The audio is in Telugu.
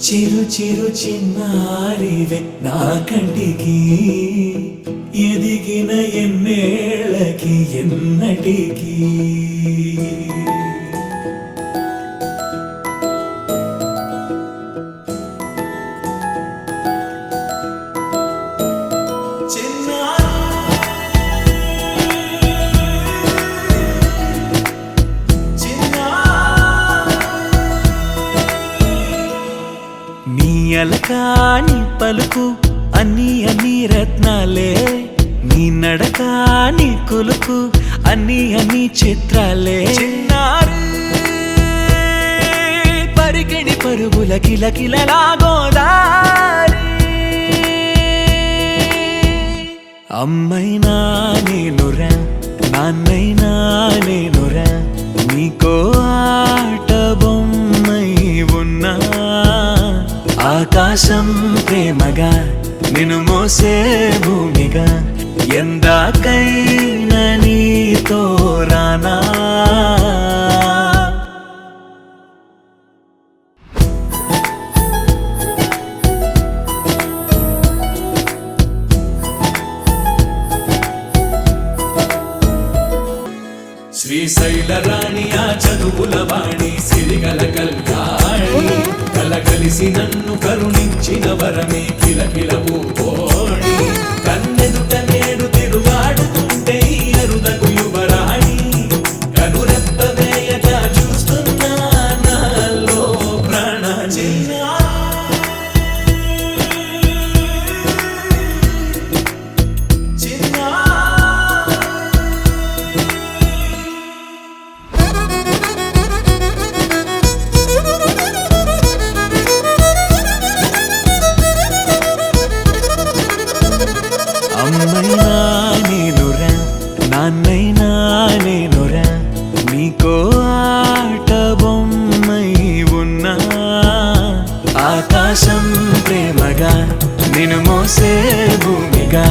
చిరు చిరు చిన్నారివే నా కంటికి ఎదిగిన ఎన్నేళ్ళకి ఎన్నటికి అలకాని పలుకు అన్ని అన్ని రత్నాలే నీ నడక నీ కులుకు అన్ని అన్ని చిత్రాలే చిన్నారు పరికిణి పరుగుల కిలకిలలా గోదారి అమ్మైనా నేనురా నాన్నైనా నేనురా నీకో ఆట బొమ్మై ఉన్నా ఆకాశం ప్రేమగా నిన్ను మోసే భూమిగా ఎందాకైనా నీతో రానా శ్రీశైల రాణి ఆ చదువుల వాణి సిరిగల కల్యాణి కలగలిసి నన్ను కరుణించిన వరమే కిలకిలవు ఓడి కన్నెదుట నేడు తిరుగాడుతుంటే అరుదకు యువరాణి కనురెప్ప వేయక చూస్తున్నా నాలో ప్రాణ అమ్మైనా నేనురా నాన్నైనా నేనురా నీకో ఆట బొమ్మై ఉన్నా ఆకాశం ప్రేమగా నిన్ను మోసే భూమిగా